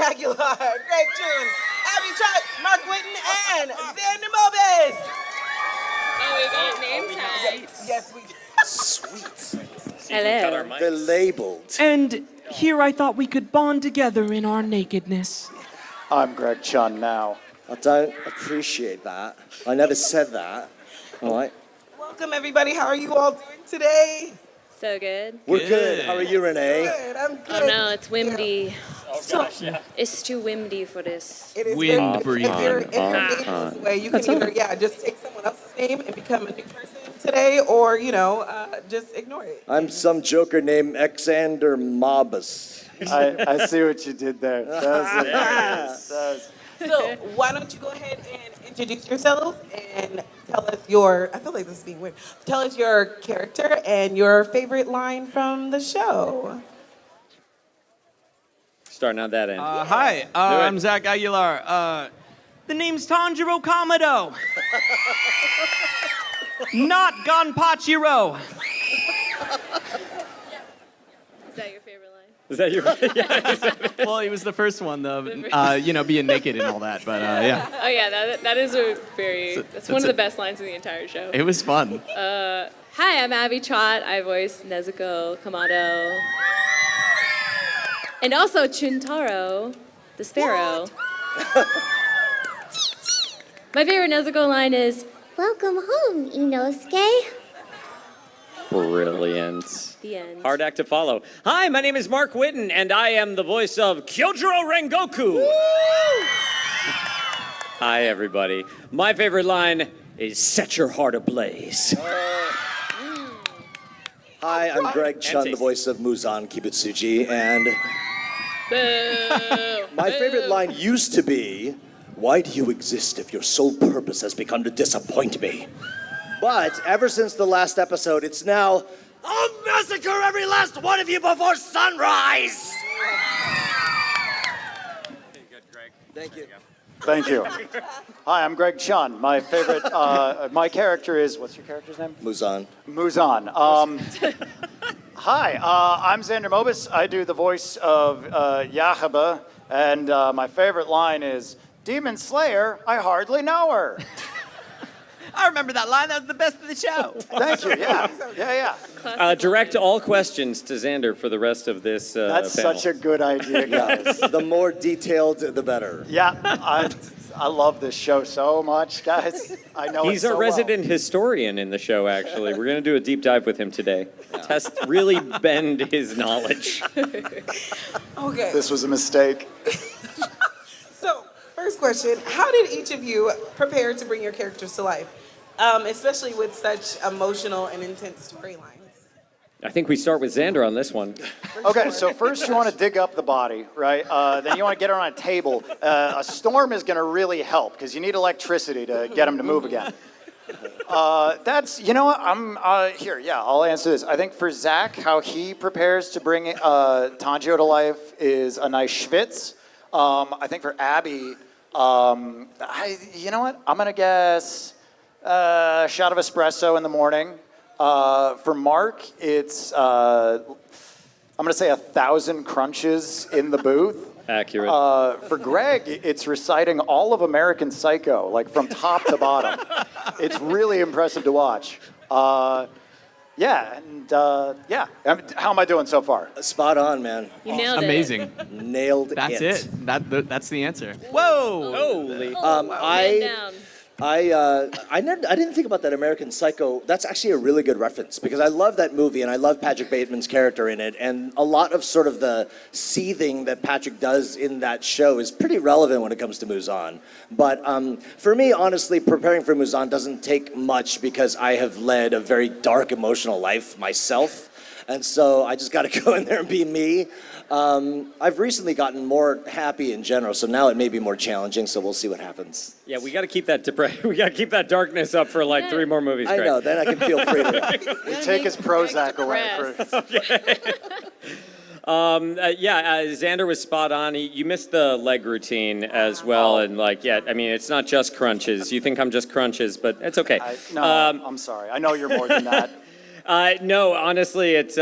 Aguilar, Greg, Chun, Abby, Trott, Mark Whitten, and Xander Mobus. Oh, we got name tags. Yes, we. Sweet. Hello. They're labeled. And here I thought we could bond together in our nakedness. I'm Greg Chun now. I don't appreciate that. I never said that. All right. Welcome, everybody. How are you all doing today? So good. We're good. How are you, Renee? Good. I'm good. Oh no, it's windy. So, It's too windy for this. it is Wind very, if your name goes away, you can either just take someone else's name and become a new person today, or just ignore it. I'm some joker named Xander Mobus. I see what you did there. So why don't you go ahead and introduce yourself and tell us your, I feel like this is being weird, tell us your character and your favorite line from the show. Starting on that end. Hi, I'm Zach Aguilar. The name's Tanjiro Kamado. Not Gonpachiro. Is that your favorite line? Is that your? Yeah. Well, he was the first one, though. Being naked and all that. But yeah, Oh yeah, that is a very. That's one of the best lines in the entire show. it was fun. Hi, I'm Abby Trott. I voice Nezuko Kamado. And also Chuntaro, the sparrow. My favorite Nezuko line is, "Welcome home, Inosuke." Brilliant. The end. Hard act to follow. Hi, my name is Mark Whitten, and I am the voice of Kyojuro Rengoku. Hi, everybody. My favorite line is "Set your heart ablaze." Hi, I'm Greg Chun, the voice of Muzan Kibutsuji, and my favorite line used to be, "Why do you exist if your sole purpose has become to disappoint me?" But ever since the last episode, it's now, "I'll massacre every last one of you before sunrise!" Thank you. Thank you. Hi, I'm Greg Chun. My favorite, my character is, what's your character's name? Muzan. Muzan. Hi, I'm Xander Mobus. I do the voice of Yahaba, and my favorite line is, "Demon Slayer, I hardly know her." I remember that line. That was the best of the show. Thank you, yeah. Direct all questions to Xander for the rest of this That's panel. such a good idea, guys. The more detailed, the better. Yeah, I love this show so much, guys. I know He's it so our resident historian in the show, actually. We're going to do a deep dive with him today. Really bend his knowledge. Okay. This was a mistake. So, first question, how did each of you prepare to bring your characters to life? Especially with such emotional and intense storylines. I think we start with Xander on this one. Okay, so first you want to dig up the body, right? Then you want to get it on a table. A storm is going to really help because you need electricity to get them to move again. You know what, I'll answer this. I think for Zach, how he prepares to bring Tanjiro to life is a nice schwitz. I think for Abby, you know what, I'm going to guess a shot of espresso in the morning. For Mark, it's, I'm going to say 1,000 crunches in the booth. Accurate. For Greg, it's reciting all of American Psycho, like from top to bottom. It's really impressive to watch. How am I doing so far? Spot on, man. You nailed it. Amazing. Nailed That's it. That's the answer. Whoa. Holy. Man down. I didn't think about that American Psycho. That's actually a really good reference because I love that movie and I love Patrick Bateman's character in it. And a lot of sort of the seething that Patrick does in that show is pretty relevant when it comes to Muzan. But for me, honestly, preparing for Muzan doesn't take much because I have led a very dark emotional life myself. And so I just got to go in there and be me. I've recently gotten more happy in general, so now it may be more challenging. So we'll see what happens. Yeah, we got to keep that we got to keep that darkess up for like 3 more movies. I Greg. know. Then I can feel free to. We take his Prozac away. Xander was spot on. You missed the leg routine as well, and it's not just crunches. You think I'm just crunches, but it's okay. I'm sorry. I know you're more than that. No, honestly, it's.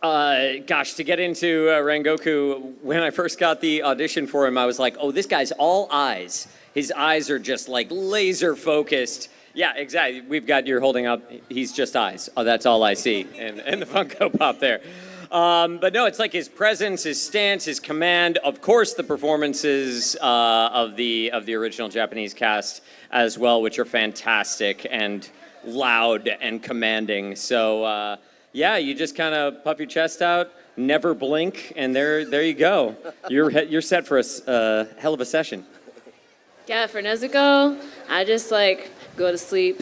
Gosh, to get into Rengoku, when I first got the audition for him, I was like, oh, this guy's all eyes. His eyes are just like laser focused. Yeah, exactly. You're holding up, he's just eyes. Oh, that's all I see in the Funko Pop there. But no, it's like his presence, his stance, his command. Of course, the performances of the original Japanese cast as well, which are fantastic and loud and commanding. So yeah, you just kind of puff your chest out, never blink, and there you go. You're set for a hell of a session. Yeah, for Nezuko, I just like go to sleep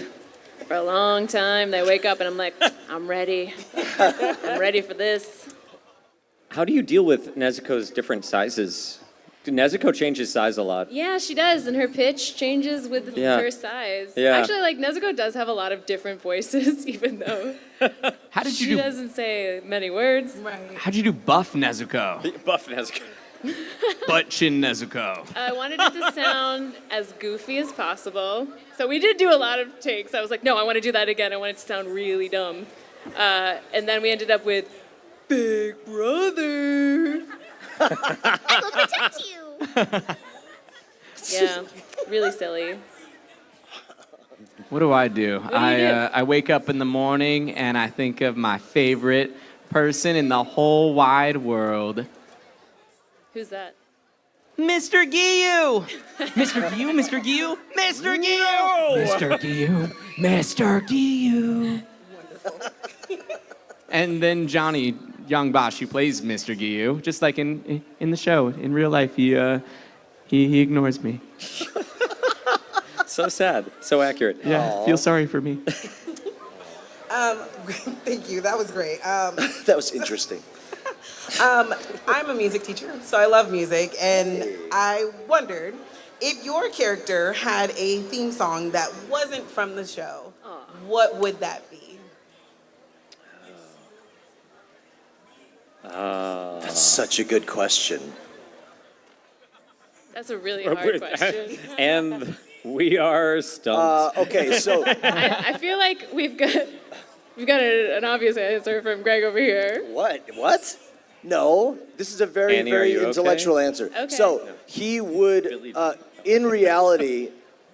for a long time. They wake up and I'm like, I'm ready. I'm ready for this. How do you deal with Nezuko's different sizes? Nezuko changes size a lot. Yeah, she does, and her pitch changes with her size. Yeah. Actually, like Nezuko does have a lot of different voices, even though she doesn't say many words. Right. How'd you do buff Nezuko? Buff Nezuko. Butt chin Nezuko. I wanted it to sound as goofy as possible. So we did do a lot of takes. I was like, no, I want to do that again. I want it to sound really dumb. And then we ended up with Big Brother. I will protect you. Yeah, really silly. What do? do you do? I wake up in the morning and I think of my favorite person in the whole wide world. Who's that? Mr. Giyu! Mr. Giyu, Mr. Giyu, Mr. Giyu! Mr. Giyu, Mr. Giyu. And then Johnny Young Bosch, who plays Mr. Giyu, just like in the show, in real life, he ignores me. So sad, so accurate. Yeah, feel sorry for me. Thank you. That was great. That was interesting. I'm a music teacher, so I love music, and I wondered if your character had a theme song that wasn't from the show, what would that be? That's such a good question. That's a really hard question. And we are stumped. Okay, so I feel like we've got an obvious answer from Greg over here. what? No, this is a very, Annie, are very you intellectual okay? answer. Okay. So he would, in reality,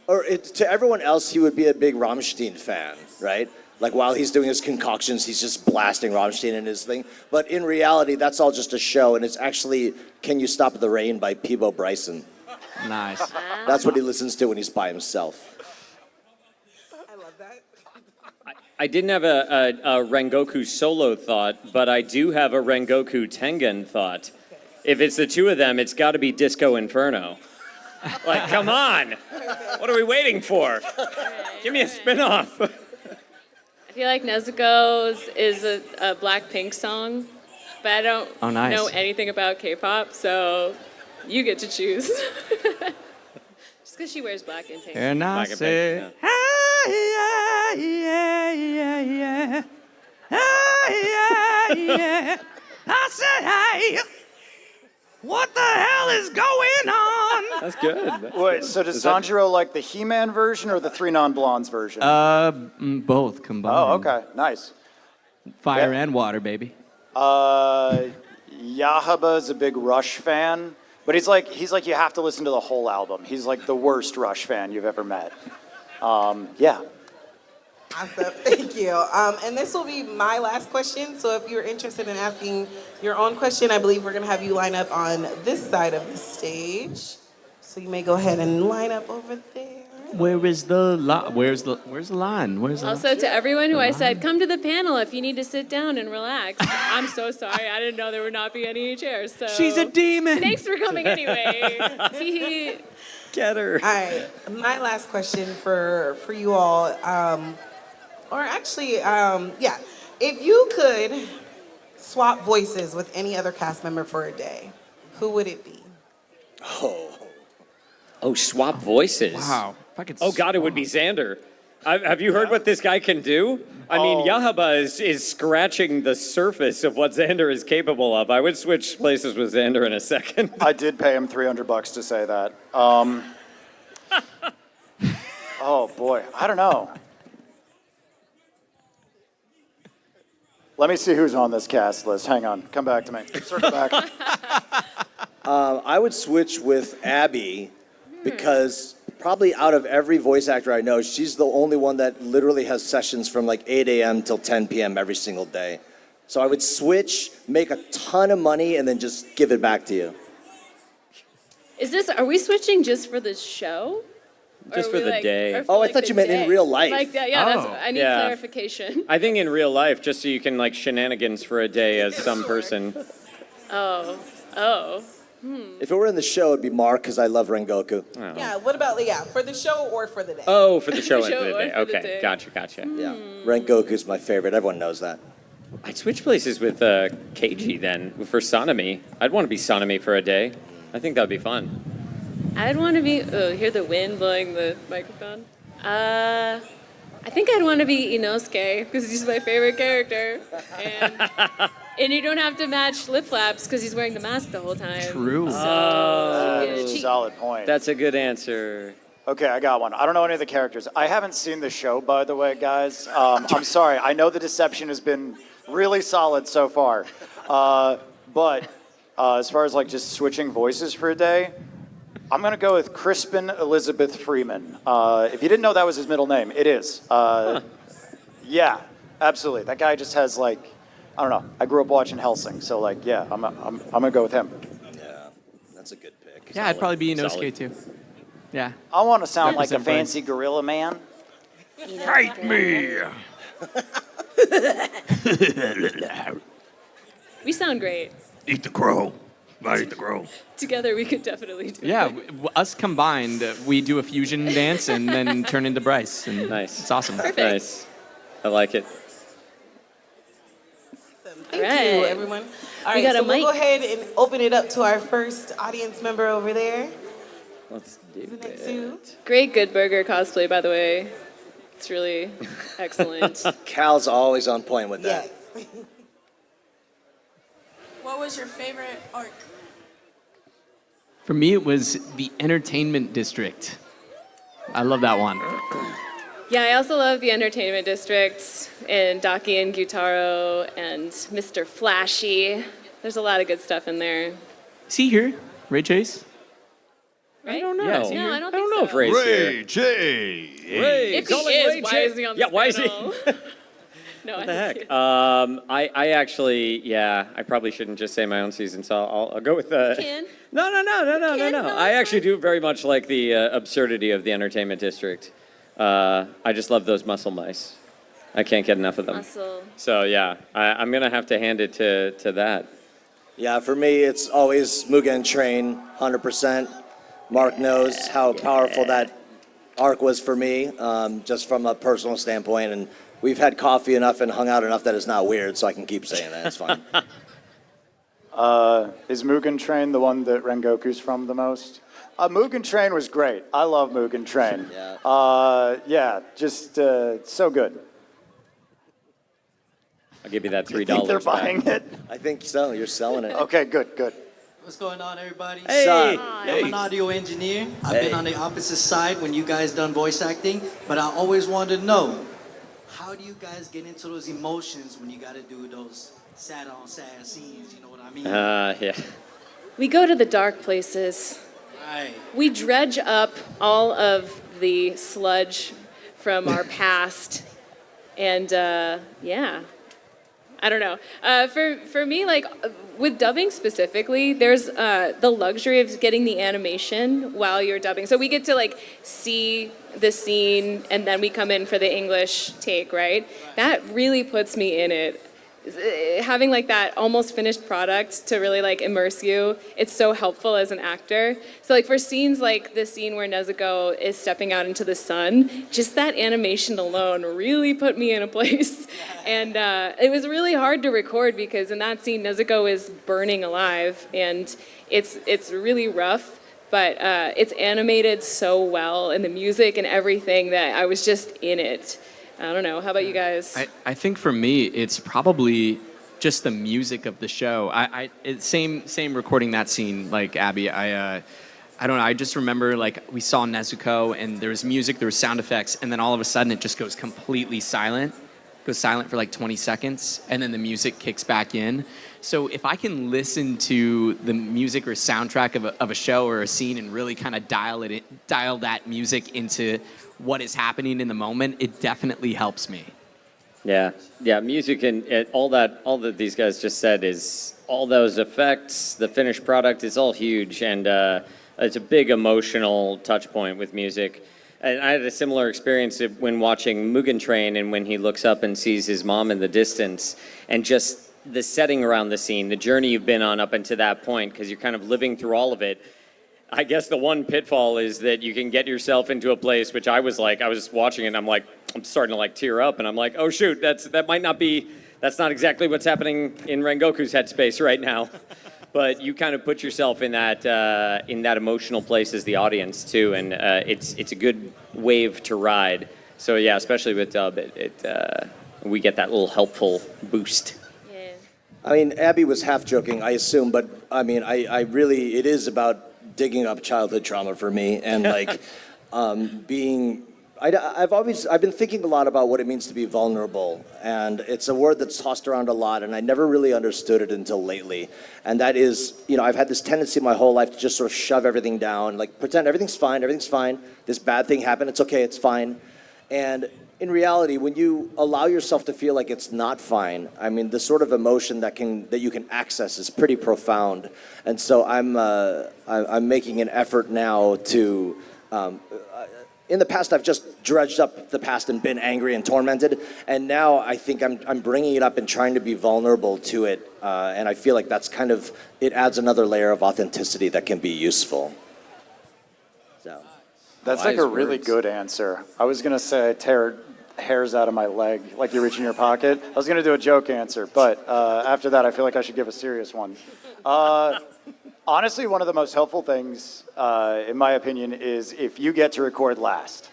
to everyone else, he would be a big Rammstein fan, right? Like while he's doing his concoctions, he's just blasting Rammstein in his thing. But in reality, that's all just a show, and it's actually "Can You Stop the Rain" by Peebo Bryson. Nice. That's what he listens to when he's by himself. I love that. I didn't have a Rengoku solo thought, but I do have a Rengoku Tengen thought. If it's the two of them, it's got to be Disco Inferno. Like, come on! What are we waiting for? Give me a spin-off. I feel like Nezuko's is a Blackpink song, but I don't know anything about K-pop, so you get to choose. Just because she wears black and pink. And I Black and say, pink, yeah, yeah, yeah. Yeah. I said, hey, what the hell is going on? That's good. Wait, so does Sanjiro like the He-Man version or the Three Non-Blondes version? Both combined. Oh, okay, nice. Fire Yeah. and water, baby. Yahaba's a big Rush fan, but he's like you have to listen to the whole album. He's like the worst Rush fan you've ever met. Yeah. Awesome. Thank you. And this will be my last question. So if you're interested in asking your own question, I believe we're going to have you line up on this side of the stage. So you may go ahead and line up over there. Where is the line? Where's the line? Where's the Also, to everyone who I said, come to the panel if you need to sit down and relax. I'm so sorry. I didn't know there would not be any chairs. So She's a demon. thanks for coming anyway. Get her. All right. My last question for you all, or actually, yeah. If you could swap voices with any other cast member for a day, who would it be? Oh, swap voices. Wow. If I could Oh, God, it would be Xander. Have you heard what this guy can do? I mean, Yahaba is scratching the surface of what Xander is capable of. I would switch places with Xander in a second. I did pay him $300 to say that. Oh boy, I don't know. Let me see who's on this cast list. Hang on. Come back to me. Circle back. I would switch with Abby because probably out of every voice actor I know, she's the only one that literally has sessions from like 8 a.m. till 10 p.m. every single day. So I would switch, make a ton of money, and then just give it back to you. Are we switching just for the show? Just Or for are we, the like- day. or for, Oh, I like, thought the you meant in day? real life. Like that, yeah, I need Yeah. clarification. I think in real life, just so you can like shenanigans for a day as some person. Oh. If it were in the show, it'd be Mark because I love Rengoku. Yeah, what about, for the show or for the day? Oh, for the show For and for show the or day. for the Okay, day. gotcha. Yeah, Rengoku's my favorite. Everyone knows that. I'd switch places with Keiji then for Sanemi. I'd want to be Sanemi for a day. I think that'd be fun. I'd want to be. Oh, hear the wind blowing the microphone. I think I'd want to be Inosuke because he's my favorite character, and you don't have to match lip flaps because he's wearing the mask the whole time. True. Solid point. That's a good answer. Okay, I got one. I don't know any of the characters. I haven't seen the show, by the way, guys. I'm sorry. I know the deception has been really solid so far. But as far as like just switching voices for a day, I'm going to go with Crispin Elizabeth Freeman. If you didn't know that was his middle name, it is. Yeah, absolutely. That guy just has like, I don't know. I grew up watching Hellsing, so like, yeah, I'm going to go with him. Yeah, that's a good pick. Yeah, I'd probably be Inosuke Solid. too. Yeah. I want to sound like a Represent Brand. fancy gorilla man. Fight me! We sound great. Eat the crow. I eat the crow. Together, we could definitely do Yeah, it. us combined, we do a fusion dance and then turn into Bryce. And Nice. It's awesome. Nice. I like it. Thank Right. you, everyone. All right, got a so we'll mic. go ahead and open it up to our first audience member over there. Let's do Next it. to Great Good Burger cosplay, by the way. It's really excellent. Cal's always on point with that. yes. What was your favorite arc? For me, it was the entertainment district. I love that one. Yeah, I also love the Entertainment District and Daki and Gyutaro and Mr. Flashy. There's a lot of good stuff in there. Is he here? Ray Chase? Right? I don't know. Yeah, is he No, here? I don't I don't think know if so. Ray's here. Ray J. Ray, If he calling is, Ray why J. is he on Yeah, this why is he? panel? No, I What the think heck? I actually, yeah, I probably shouldn't just say my own season, so I'll go with the. Ken? No. Ken? No, I it's actually fine. do very much like the absurdity of the Entertainment District. I just love those muscle mice. I can't get enough of them. Muscle. So yeah, I'm gonna have to hand it to that. Yeah, for me, it's always Mugen Train, 100%. Mark knows how powerful that arc was for me, just from a personal standpoint. And we've had coffee enough and hung out enough that it's not weird, so I can keep saying that. It's fine. Is Mugen Train the one that Rengoku's from the most? Mugen Train was great. I love Mugen Train. Yeah. Just so good. I'll give you that $3 I think they're back. buying it. I think so. You're selling it. Okay, good. What's going on, everybody? Son. I'm an audio engineer. I've been on the opposite side when you guys done voice acting, but I always wanted to know, how do you guys get into those emotions when you got to do those sad on sad scenes? You know what I mean? Yeah. We go to the dark places. Right. We dredge up all of the sludge from our past. And yeah, I don't know. For me, like with dubbing specifically, there's the luxury of getting the animation while you're dubbing. So we get to like see the scene and then we come in for the English take, right? That really puts me in it. Having like that almost finished product to really like immerse you, it's so helpful as an actor. So like for scenes like the scene where Nezuko is stepping out into the sun, just that animation alone really put me in a place. And it was really hard to record because in that scene Nezuko is burning alive and it's really rough. But it's animated so well and the music and everything that I was just in it. I don't know. How about you guys? I think for me, it's probably just the music of the show. Same recording that scene like Abby. I don't know. I just remember like we saw Nezuko and there was music, there was sound effects, and then all of a sudden it just goes completely silent. goes silent for like 20 seconds, and then the music kicks back in. So if I can listen to the music or soundtrack of a show or a scene and really kind of dial that music into what is happening in the moment, it definitely helps me. Yeah, music and all that these guys just said is all those effects, the finished product is all huge, and it's a big emotional touch point with music. And I had a similar experience when watching Mugen Train, and when he looks up and sees his mom in the distance, and just the setting around the scene, the journey you've been on up until that point, because you're kind of living through all of it. I guess the one pitfall is that you can get yourself into a place, which I was watching it and I'm starting to like tear up, and I'm like, oh shoot, that's not exactly what's happening in Rengoku's headspace right now. But you kind of put yourself in that emotional place as the audience too, and it's a good wave to ride. So yeah, especially with dub, we get that little helpful boost. Yeah. I mean, Abby was half joking, I assume, but I mean, I really, it is about digging up childhood trauma for me, and like I've been thinking a lot about what it means to be vulnerable, and it's a word that's tossed around a lot, and I never really understood it until lately. And that is, I've had this tendency my whole life to just sort of shove everything down, like pretend everything's fine, this bad thing happened, it's okay, it's fine. And in reality, when you allow yourself to feel like it's not fine, I mean, the sort of emotion that you can access is pretty profound. And so I'm making an effort now to. In the past, I've just dredged up the past and been angry and tormented, and now I think I'm bringing it up and trying to be vulnerable to it, and I feel like that's it adds another layer of authenticity that can be useful. So. That's like a really good answer. I was going to say I tear hairs out of my leg like you reach in your pocket. I was going to do a joke answer, but after that I feel like I should give a serious one. Honestly, one of the most helpful things, in my opinion, is if you get to record last,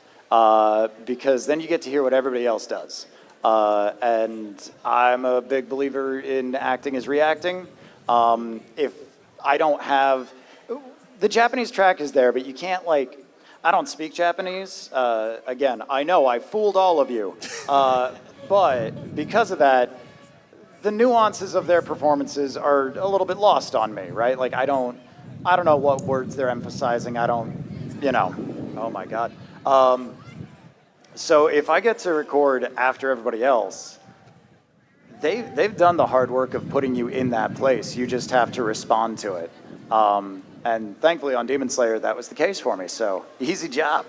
because then you get to hear what everybody else does. And I'm a big believer in acting as reacting. If I don't have... The Japanese track is there, but you can't I don't speak Japanese. Again, I know I fooled all of you. But because of that, the nuances of their performances are a little bit lost on me, right? Like I don't know what words they're emphasizing. Oh my God. So if I get to record after everybody else, they've done the hard work of putting you in that place. You just have to respond to it. And thankfully on Demon Slayer, that was the case for me. So easy job.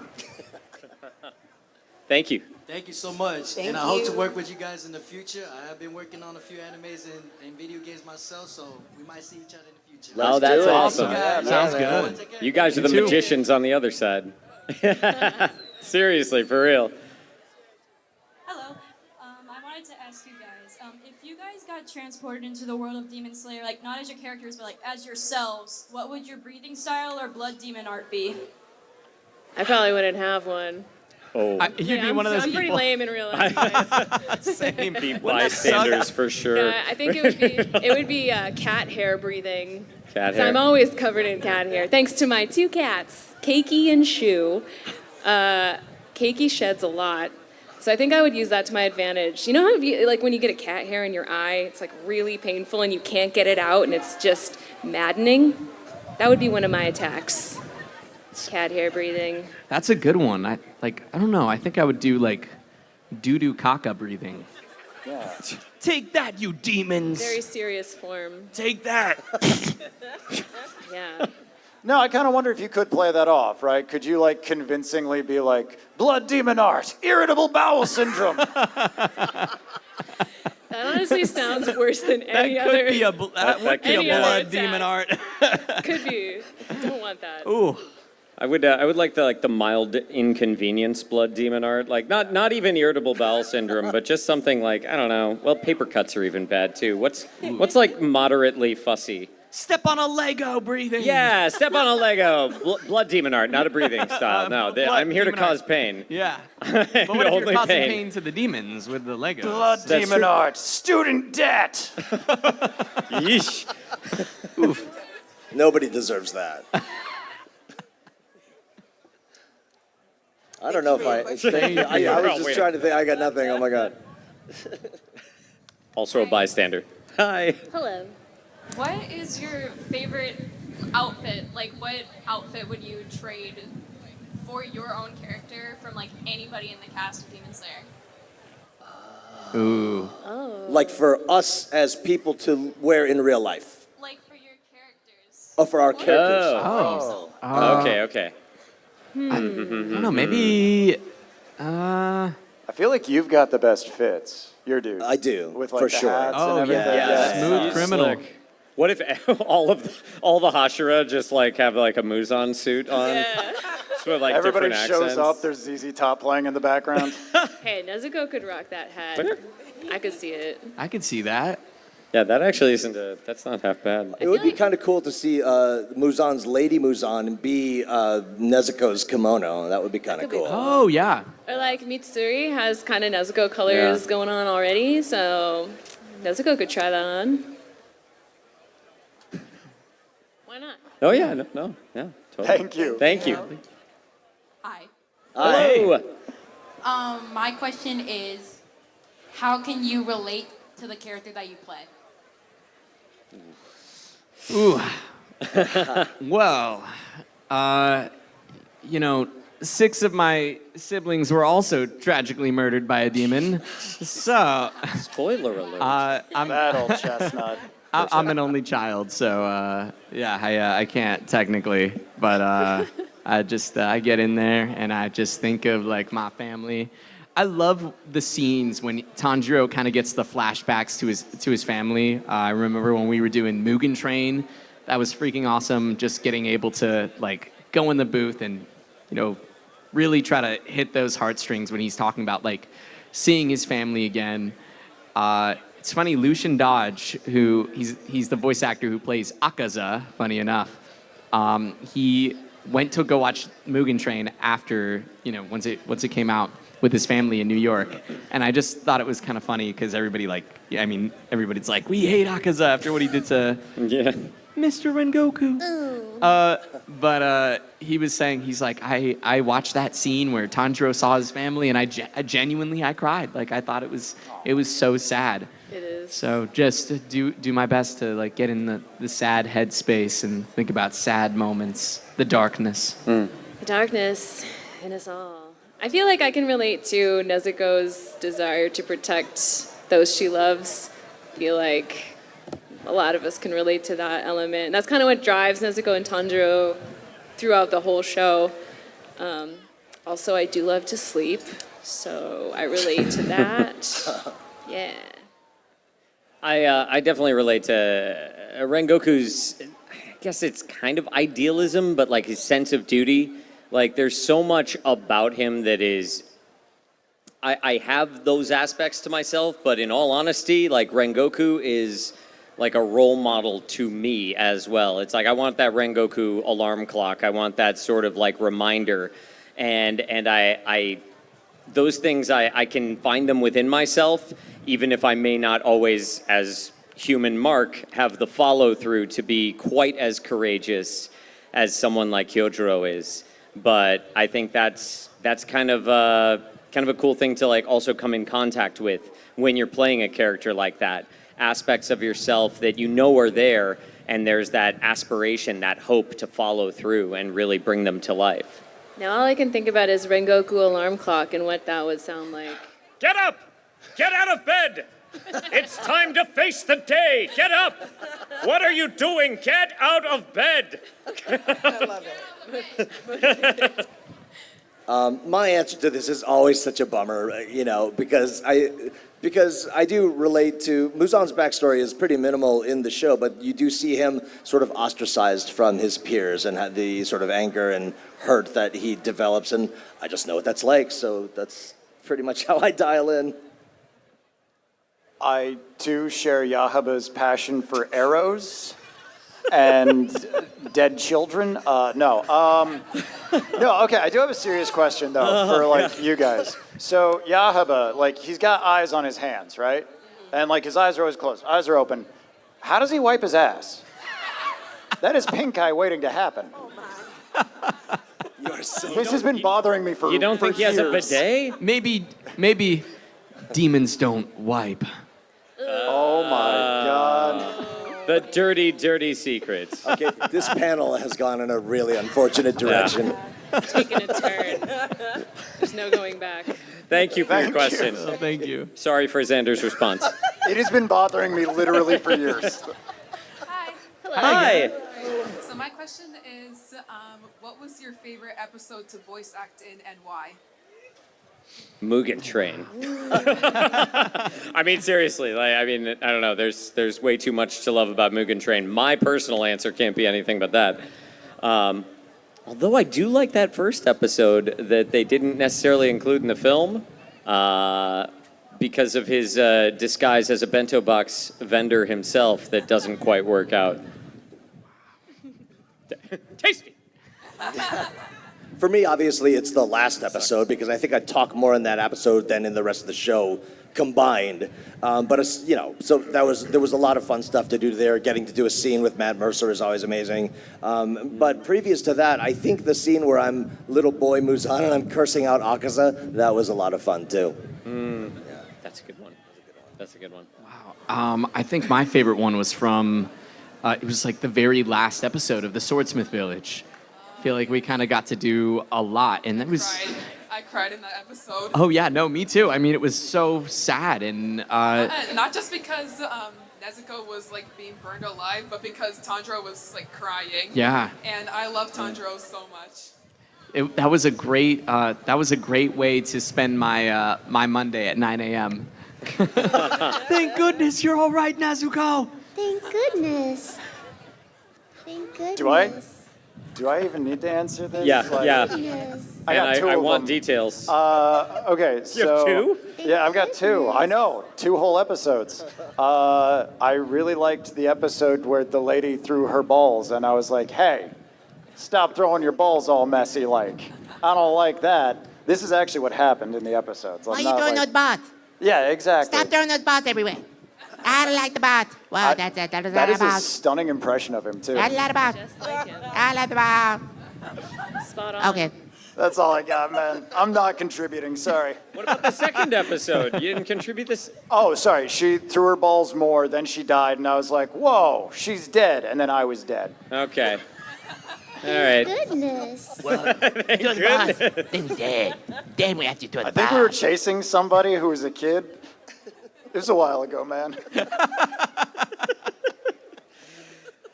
Thank you. Thank you so much. I hope to work with you guys in the future. I have been working on a few animes and video games myself, so we might see each other in the future. Oh, that's awesome. Sounds good. You guys are the magicians on the other side. Seriously, for real. Hello. I wanted to ask you guys, if you guys got transported into the world of Demon Slayer, like not as your characters, but like as yourselves, what would your breathing style or blood demon art be? I probably wouldn't have one. Oh. You'd be one of those I'm pretty people. lame in real life. Guys. Same. Be bystanders for sure. I think it would be cat hair breathing. Cat So hair. I'm always covered in cat hair, thanks to my two cats, Keiki and Shu. Keiki sheds a lot, so I think I would use that to my advantage. You know how when you get a cat hair in your eye, it's like really painful and you can't get it out and it's just maddening? That would be one of my attacks. Cat hair breathing. That's a good one. I don't know. I think I would do doo-doo caca breathing. Yeah. Take that, you demons! Very serious form. Take that! Yeah. No, I kind of wonder if you could play that off, right? Could you convincingly be like, blood demon art, irritable bowel syndrome? That honestly sounds worse than any That other. could be a blood attack. demon art. Could be. Don't want that. Ooh. I would like the mild inconvenience blood demon art, not even irritable bowel syndrome, but just something I don't know. Well, paper cuts are even bad too. What's moderately fussy? Step on a Lego breathing. Yeah, step on a Lego. Blood demon art, not a breathing style. No, I'm here to cause pain. Yeah. But what if Only you're causing pain. pain to the demons with the Legos? Blood demon art, student debt. Yeesh. Oof. Nobody deserves that. I don't know if I was just trying to think. I got nothing. Oh my God. Also a bystander. Hi. Hello. What is your favorite outfit? Like, what outfit would you trade for your own character from like anybody in the cast of Demon Slayer? Ooh. Like for us as people to wear in real life. Like for your characters. Oh, for our characters. Okay. I don't know. Maybe. I feel like you've got the best fits. Your dude. I do, With like for the sure. hats Oh, and everything. yeah. Smooth criminal. Slick. What if all the Hashira just like have like a Muzan suit on? Yeah. Just with, like, Everybody different shows accents? up. There's ZZ Top playing in the background. Hey, Nezuko could rock that hat. I could see it. I could see that. Yeah, that actually that's not half bad. It would be kind of cool to see Muzan's Lady Muzan be Nezuko's kimono. That would be kind of cool. Oh, yeah. Or like Mitsuri has kind of Nezuko colors going on already, so Nezuko could try that on. Why not? Oh yeah, no, yeah, totally. Thank you. Thank you. Hi. Hello. My question is, how can you relate to the character that you play? Ooh. Well, 6 of my siblings were also tragically murdered by a demon. So, Spoiler alert. That old chestnut. I'm an only child, so I can't technically, but I get in there and I just think of like my family. I love the scenes when Tanjiro kind of gets the flashbacks to his family. I remember when we were doing Mugen Train, that was freaking awesome. Just getting able to like go in the booth and really try to hit those heartstrings when he's talking about like seeing his family again. It's funny, Lucian Dodge, who he's the voice actor who plays Akaza, funny enough, he went to go watch Mugen Train after, once it came out with his family in New York. And I just thought it was kind of funny because everybody's like, we hate Akaza after what he did to Mr. Rengoku. But he was saying, he's like, I watched that scene where Tanjiro saw his family and I genuinely cried. Like I thought it was so sad. It is. So just do my best to like get in the sad headspace and think about sad moments, the darkness. The darkness in us all. I feel like I can relate to Nezuko's desire to protect those she loves. I feel like a lot of us can relate to that element. And that's kind of what drives Nezuko and Tanjiro throughout the whole show. Also, I do love to sleep, so I relate to that. Yeah. I definitely relate to Rengoku's, I guess it's kind of idealism, but like his sense of duty. Like there's so much about him that is, I have those aspects to myself, but in all honesty, like Rengoku is like a role model to me as well. It's like I want that Rengoku alarm clock. I want that sort of like reminder. And I those things, I can find them within myself, even if I may not always, as human Mark, have the follow-through to be quite as courageous as someone like Hyojiro is. But I think that's kind of a cool thing to like also come in contact with when you're playing a character like that. Aspects of yourself that are there, and there's that aspiration, that hope to follow through and really bring them to life. Now all I can think about is Rengoku alarm clock and what that would sound like. Get up! Get out of bed! It's time to face the day! Get up! What are you doing? Get out of bed! I love it. My answer to this is always such a bummer, because I do relate to Muzan's backstory is pretty minimal in the show, but you do see him sort of ostracized from his peers and had the sort of anger and hurt that he develops, and I just know what that's like, so that's pretty much how I dial in. I too share Yahaba's passion for arrows and dead children. No, okay, I do have a serious question, though, for, like, you guys. So, Yahaba, like, he's got eyes on his hands, right? And, like, his eyes are always closed. Eyes are open. How does he wipe his ass? That is pink eye waiting to happen. Oh, my. You're so This has been bothering me for You don't think he has a years. bidet? Maybe demons don't wipe. Oh my God. The dirty, dirty secrets. Okay, this panel has gone in a really unfortunate direction. It's taking a turn. There's no going back. Thank you for your Thank you. question. Oh, thank you. Sorry for Xander's response. It has been bothering me literally for years. Hi. Hi. So my question is, what was your favorite episode to voice act in and why? Mugen Train. I mean, seriously, I don't know. There's way too much to love about Mugen Train. My personal answer can't be anything but that. Although I do like that first episode that they didn't necessarily include in the film because of his disguise as a bento box vendor himself that doesn't quite work out. Tasty. For me, obviously, it's the last episode because I think I talk more in that episode than in the rest of the show combined. But it's, so there was a lot of fun stuff to do there. Getting to do a scene with Matt Mercer is always amazing. But previous to that, I think the scene where I'm little boy Muzan and I'm cursing out Akaza, that was a lot of fun too. That's a good one. That's a good one. Wow. I think my favorite one was from, it was like the very last episode of the Swordsmith Village. I feel like we kind of got to do a lot, and that was. I cried in that episode. Oh yeah, no, me too. I mean, it was so sad, and Not just because Nezuko was like being burned alive, but because Tanjiro was like crying. Yeah. And I love Tanjiro so much. that was a great way to spend my my Monday at 9 a.m. Thank goodness you're all right, Nezuko. Thank goodness. Thank goodness. Do I even need to answer this? Yeah, Like, yeah. Yes. I want details. Okay, so You have two? Yeah, I've got two. I know, 2 whole episodes. I really liked the episode where the lady threw her balls, and I was like, "Hey, stop throwing your balls all messy like. I don't like that." This is actually what happened in the episodes. Why are you throwing those bots? Yeah, exactly. Stop throwing those bots everywhere. I don't like the bot. Wow, that is That a is a bot. stunning impression of him too. That's a lot of bot. Just like him. I like the bot. Spot on. Okay. That's all I got, man. I'm not contributing. Sorry. What about the second episode? You didn't contribute this? Oh, sorry. She threw her balls more, then she died, and I was like, "Whoa, she's dead," and then I was dead. Okay. All right. Goodness. Thank Do the bots. Then we're dead. Then we have to do the I think we were bots. chasing somebody who was a kid. It was a while ago, man.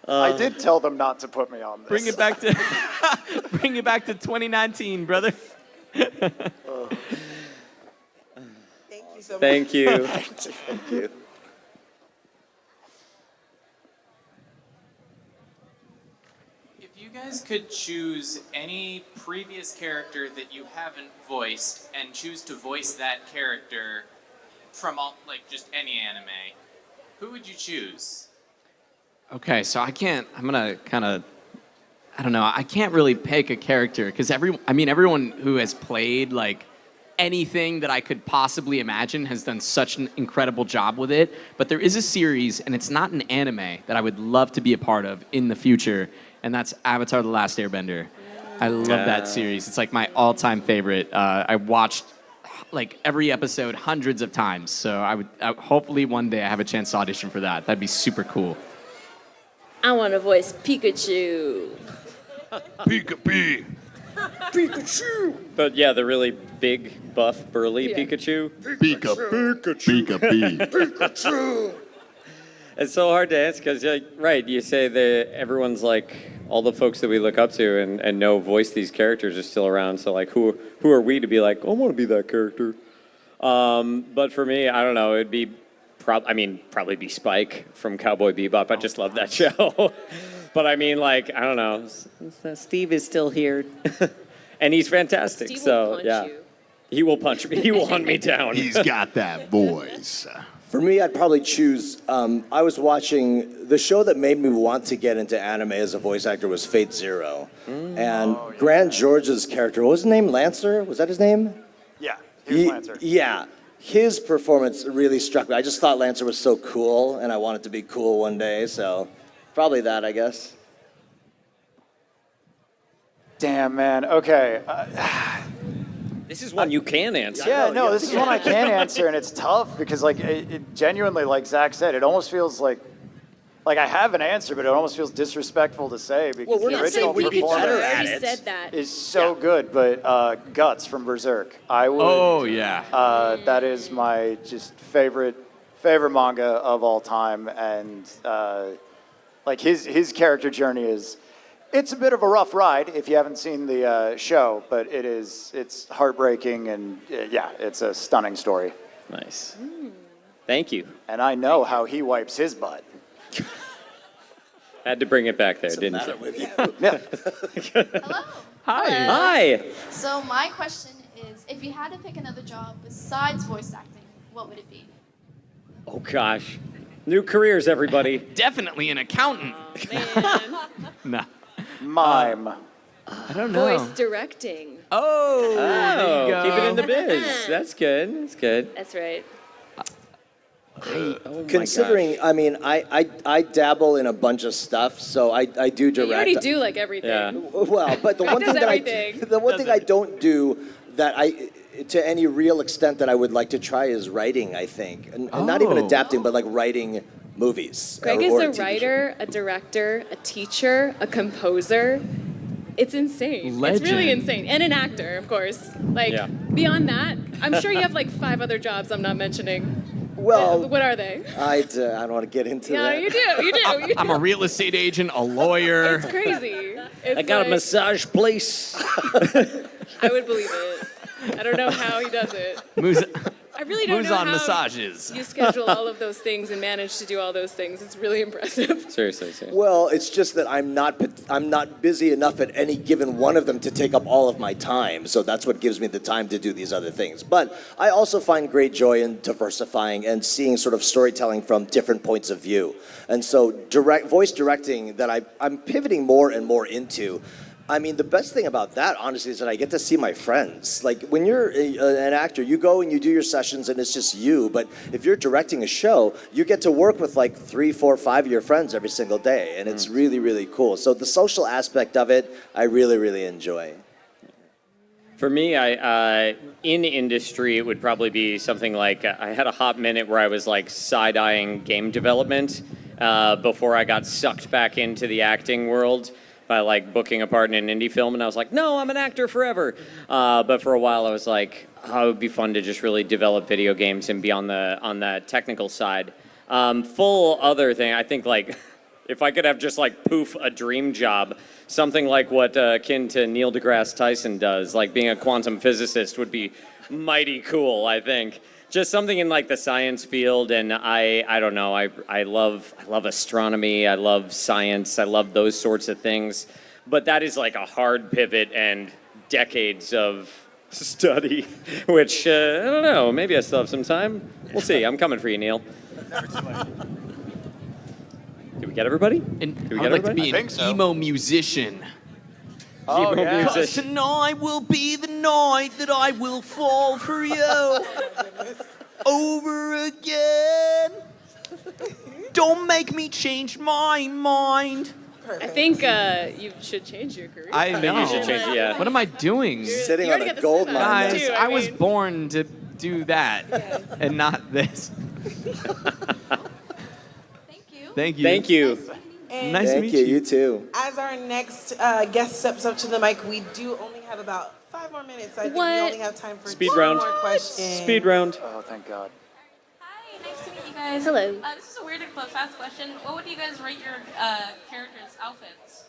I did tell them not to put me on this. Bring it back to bring it back to 2019, brother. Thank you so much. Thank you. Thank you. If you guys could choose any previous character that you haven't voiced and choose to voice that character from just any anime, who would you choose? Okay, so I'm gonna kind of, I don't know, I can't really pick a character because everyone who has played like anything that I could possibly imagine has done such an incredible job with it. But there is a series, and it's not an anime, that I would love to be a part of in the future, and that's Avatar: The Last Airbender. I love that series. It's like my all-time favorite. I watched like every episode hundreds of times, so I would hopefully one day I have a chance to audition for that. That'd be super cool. I want to voice Pikachu. Pika-pee. Pikachu! But yeah, the really big, buff, burly Yeah. Pikachu. Pika-pee. Pikachu! It's so hard to answer because, right, you say that everyone's like, all the folks that we look up to and know voice these characters are still around. So, like, who are we to be like, I want to be that character? But for me, I don't know, it'd be probably be Spike from Cowboy Bebop. I just love that show. But I mean, like, I don't know. Steve is still here. And he's fantastic. Steve will so, punch yeah. you. He will punch me. He will hunt me down. He's got that voice. For me, I'd probably choose. I was watching the show that made me want to get into anime as a voice actor was Fate Zero, and Grant George's character, what was his name? Lancer? Was that his name? Yeah, he was Lancer. Yeah, his performance really struck me. I just thought Lancer was so cool, and I wanted to be cool one day. So, probably that, I guess. Damn, man. Okay. This is one you can answer. Yeah, no, this is one I can answer, and it's tough because, like, it genuinely, like Zach said, it almost feels like I have an answer, but it almost feels disrespectful to say because the original performance is so good. But Guts from Berserk, I would. Oh yeah. That is my just favorite manga of all time, and like his character journey is. It's a bit of a rough ride if you haven't seen the show, but it's heartbreaking and it's a stunning story. Nice. Thank you. And I know how he wipes his butt. Had to bring it back there, didn't you? With you? Yeah. Hi. Hello. Hi. So my question is, if you had to pick another job besides voice acting, what would it be? Oh gosh. New careers, everybody. Definitely an accountant. No. Mime. I don't know. Voice directing. Oh, there you go. Keep it in the biz. That's good. That's good. That's right. Considering, I mean, I dabble in a bunch of stuff, so I do direct. You already do like everything. Well, but the one thing I don't do that to any real extent that I would like to try is writing. I think, and not even adapting, but like writing movies. Greg or is a writer, a director, a teacher, a composer. It's insane. Legend. It's really insane. And an actor, of course. Like, beyond that, I'm sure you have like 5 other jobs I'm not mentioning. Well, what are they? I don't want to get into that. Yeah, you do. I'm a real estate agent, a lawyer. It's crazy. I got a massage place. I would believe it. I don't know how he does it. I really don't know on how massages. you schedule all of those things and manage to do all those things. It's really impressive. Seriously. Well, it's just that I'm not busy enough at any given one of them to take up all of my time. So that's what gives me the time to do these other things. But I also find great joy in diversifying and seeing sort of storytelling from different points of view. And so voice directing that I'm pivoting more and more into. I mean, the best thing about that, honestly, is that I get to see my friends. Like, when you're an actor, you go and you do your sessions and it's just you. But if you're directing a show, you get to work with like 3, 4, 5 of your friends every single day. And it's really, really cool. So the social aspect of it, I really, really enjoy. For me, in industry, it would probably be something like I had a hot minute where I was like side-eyeing game development before I got sucked back into the acting world. By like booking a part in an indie film, and I was like, no, I'm an actor forever. But for a while, I was like, it would be fun to just really develop video games and be on the technical side. Full other thing, I think like if I could have just like poof a dream job, something like what akin to Neil deGrasse Tyson does, like being a quantum physicist would be mighty cool. I think. Just something in like the science field, and I don't know. I love astronomy. I love science. I love those sorts of things. But that is like a hard pivot and decades of study, which I don't know. Maybe I still have some time. We'll see. I'm coming for you, Neil. Did we get everybody? Did we get everybody? To be an emo musician. Oh, yeah. Because tonight will be the night that I will fall for you over again. Don't make me change my mind. I think you should change your career. I know. You should change, yeah. What am I doing? Sitting on a gold mine. Guys, I was born to do that and not this. Thank you. Thank you. And Nice to meet you. You too. as our next guest steps up to the mic, we do only have about 5 more minutes. I think we only have time for Speed 2 round. more questions. Speed round. Oh, thank God. Hi, nice to meet you guys. Hello. This is a weird but fast question. What would you guys rate your characters' outfits?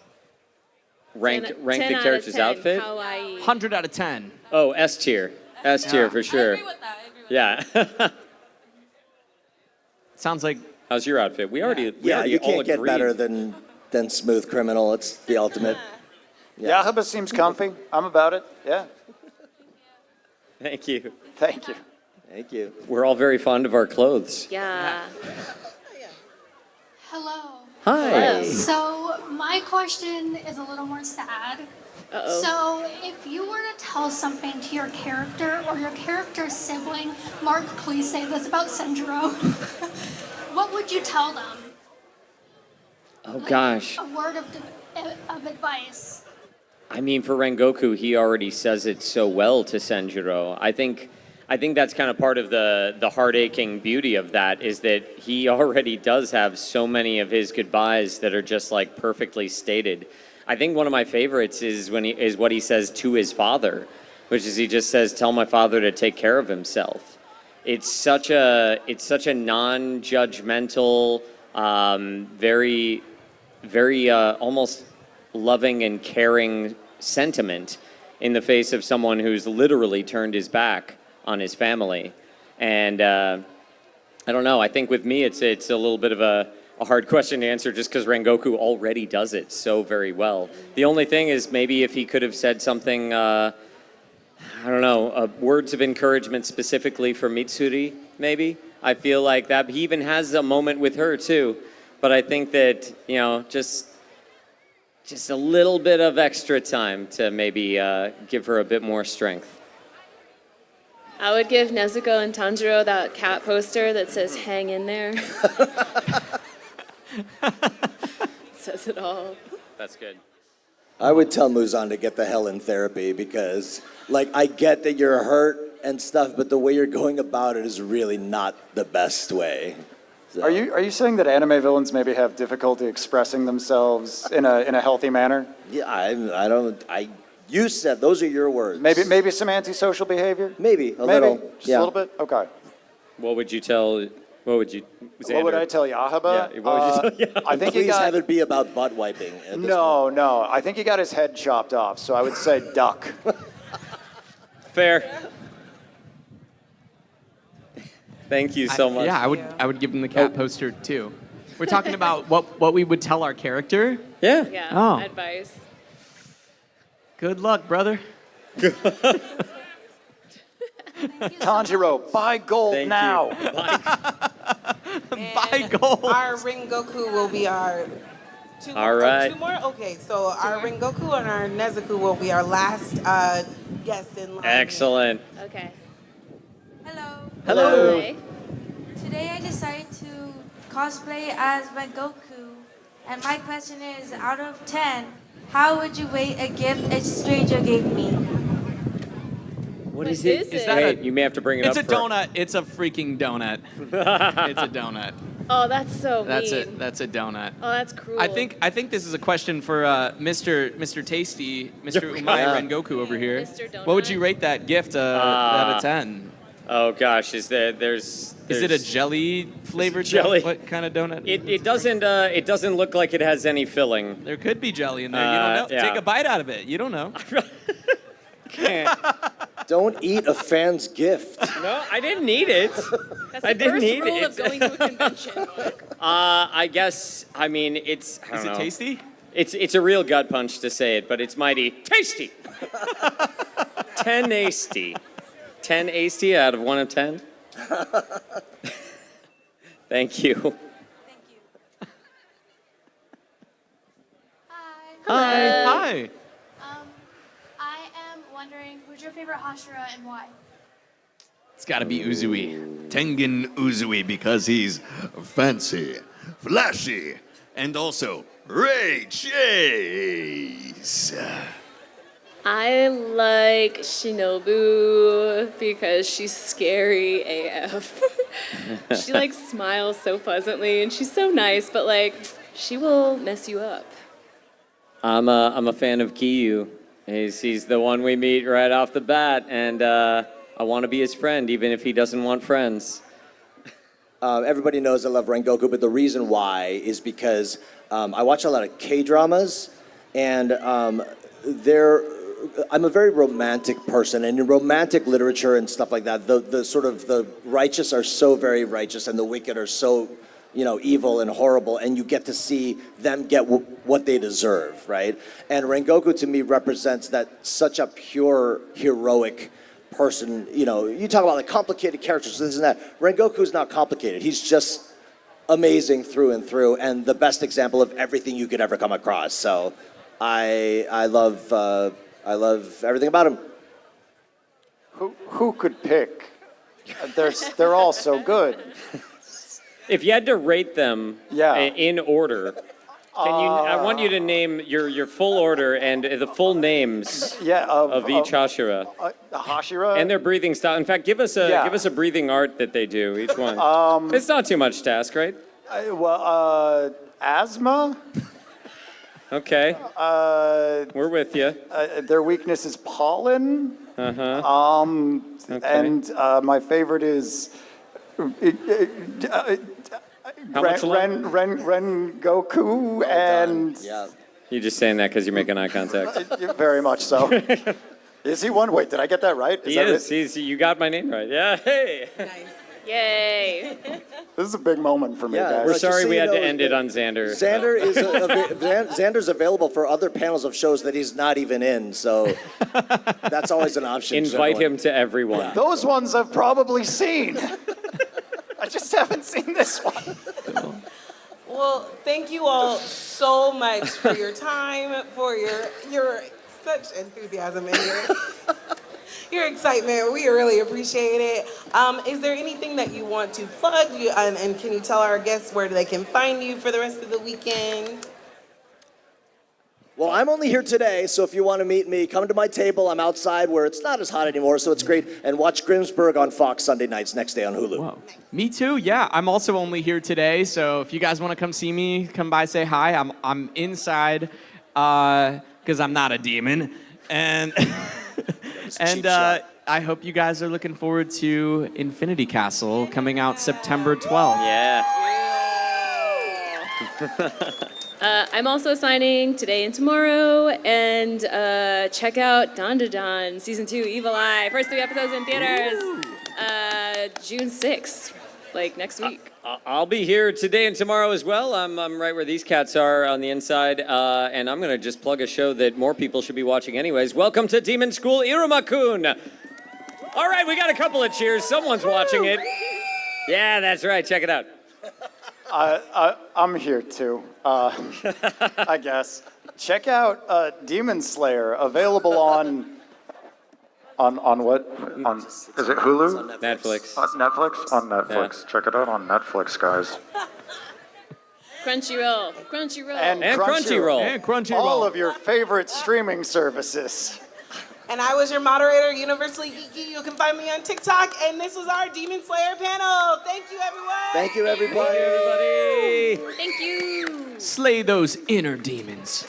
Rank 10 the out of character's 10, outfit. 100 out of 10. Oh, S tier. S tier for sure. I agree with that. Yeah. Sounds like. How's your outfit? We already Yeah, already you all can't get agreed. better than Smooth Criminal. It's the ultimate. Yeah, Hubba seems comfy. I'm about it. Yeah. Thank you. Thank you. Thank you. We're all very fond of our clothes. Yeah. Hello. Hi. So my question is a little more sad. Uh-oh. So if you were to tell something to your character or your character's sibling, Mark, please say this about Senjuro, what would you tell them? Oh gosh. A word of advice. I mean, for Rengoku, he already says it so well to Senjuro. I think that's kind of part of the heart-aching beauty of that is that he already does have so many of his goodbyes that are just like perfectly stated. I think one of my favorites is what he says to his father, which is he just says, "Tell my father to take care of himself." It's such a non-judgmental, very almost loving and caring sentiment in the face of someone who's literally turned his back on his family. And I don't know, I think with me it's a little bit of a hard question to answer just because Rengoku already does it so very well. The only thing is maybe if he could have said something, I don't know, words of encouragement specifically for Mitsuri, maybe. I feel like that. He even has a moment with her too. But I think that, just a little bit of extra time to maybe give her a bit more strength. I would give Nezuko and Tanjiro that cat poster that says "Hang in there." Says it all. That's good. I would tell Muzan to get the hell in therapy because, I get that you're hurt and stuff, but the way you're going about it is really not the best way. So. Are you saying that anime villains maybe have difficulty expressing themselves in a healthy manner? Yeah, you said those are your words. Maybe some antisocial behavior. Maybe a little. Just a little bit. Okay. What would you tell? What would you? Xander? What would I tell Yahaba? Yeah, what would you tell Yahaba? I think Please have it be about butt wiping. No. I think he got his head chopped off, so I would say duck. Fair. Thank you so much. Yeah, I would give him the cat poster too. We're talking about what we would tell our character. Yeah. Yeah. Oh. Advice. Good luck, brother. Tanjiro, buy gold now. Buy gold. Our Rengoku will be our two All right. two more? Okay, so our Rengoku and our Nezuko will be our last guests in line. Excellent. Okay. Hello. Hi. Today I decided to cosplay as Rengoku, and my question is, out of 10, how would you rate a gift a stranger gave me? What is it? Is that you may have to bring it It's up. a donut. It's a freaking donut. It's a donut. Oh, that's so That's mean. it. That's a donut. Oh, that's cruel. I think this is a question for Mr. Tasty, Mr. Umai Rengoku over here. Mr. Donut. What would you rate that gift out of 10? Oh gosh, is it a jelly flavored jelly? What kind of donut? It doesn't look like it has any filling. There could be jelly in there. You don't know. Yeah. Take a bite out of it. You don't know. Don't eat a fan's gift. No, I didn't eat it. That's I the didn't first eat rule it. of going to a convention. I guess. I mean, it's. I don't Is it know. tasty? It's a real gut punch to say it, but it's mighty tasty. 10 tasty. 10 tasty out of 1 of 10. Thank you. Hi. I am wondering, who's your favorite Hashira and why? It's gotta be Uzui. Tengen Uzui because he's fancy, flashy, and also Ray Chase. I like Shinobu because she's scary AF. She smiles so pleasantly and she's so nice, but she will mess you up. I'm a fan of Kiyu. He's the one we meet right off the bat, and I want to be his friend, even if he doesn't want friends. Everybody knows I love Rengoku, but the reason why is because I watch a lot of K-dramas, and I'm a very romantic person, and in romantic literature and stuff like that, the sort of the righteous are so very righteous, and the wicked are so, evil and horrible, and you get to see them get what they deserve, right? And Rengoku to me represents that such a pure, heroic person. You talk about complicated characters, this and that. Rengoku's not complicated. He's just amazing through and through, and the best example of everything you could ever come across. So I love everything about him. Who could pick? They're all so good. If you had to rate them in order, Can you? I want you to name your full order and the full names of each Hashira. Hashira? And their breathing style. In fact, give us a breathing art that they do, each one. It's not too much to ask, right? Asthma? Okay. We're with you. Their weakness is pollen. Uh-huh. And my favorite is Ren Goku and... Yeah. You're just saying that because you're making eye contact. Very much so. Is he one? Wait, did I get that right? He is. You got my name right. Yeah. Hey. Yay. This is a big moment for me, guys. We're sorry we had to end it on Xander. Xander's available for other panels of shows that he's not even in, so that's always an option. Invite him to everyone. Yeah. Those ones I've probably seen. I just haven't seen this one. Well, thank you all so much for your time, for your such enthusiasm in here. Your excitement, we really appreciate it. Is there anything that you want to plug? And can you tell our guests where they can find you for the rest of the weekend? Well, I'm only here today, so if you want to meet me, come to my table. I'm outside where it's not as hot anymore, so it's great. And watch Grimsburg on Fox Sunday nights, next day on Hulu. Whoa. Me too, yeah. I'm also only here today, so if you guys want to come see me, come by, say hi. I'm inside because I'm not a demon. And and I hope you guys are looking forward to Infinity Castle coming out September 12th. Yeah. I'm also signing today and tomorrow, and check out Don to Don Season 2 Evil Eye. First 3 episodes in theaters, June 6th, like next week. I'll be here today and tomorrow as well. I'm right where these cats are on the inside, and I'm going to just plug a show that more people should be watching anyways. Welcome to Demon School, Iruma-kun. All right, we got a couple of cheers. Someone's watching it. Yeah, that's right. Check it out. I'm here too, I guess. Check out Demon Slayer, available on what? Is it Hulu? Netflix. Netflix? On Netflix. Yeah. Check it out on Netflix, guys. Crunchyroll. And Crunchyroll. All of your favorite streaming services. And I was your moderator, Universally Geeky. You can find me on TikTok. And this was our Demon Slayer panel. Thank you, everyone. Thank you, everybody. Thank you. Slay those inner demons.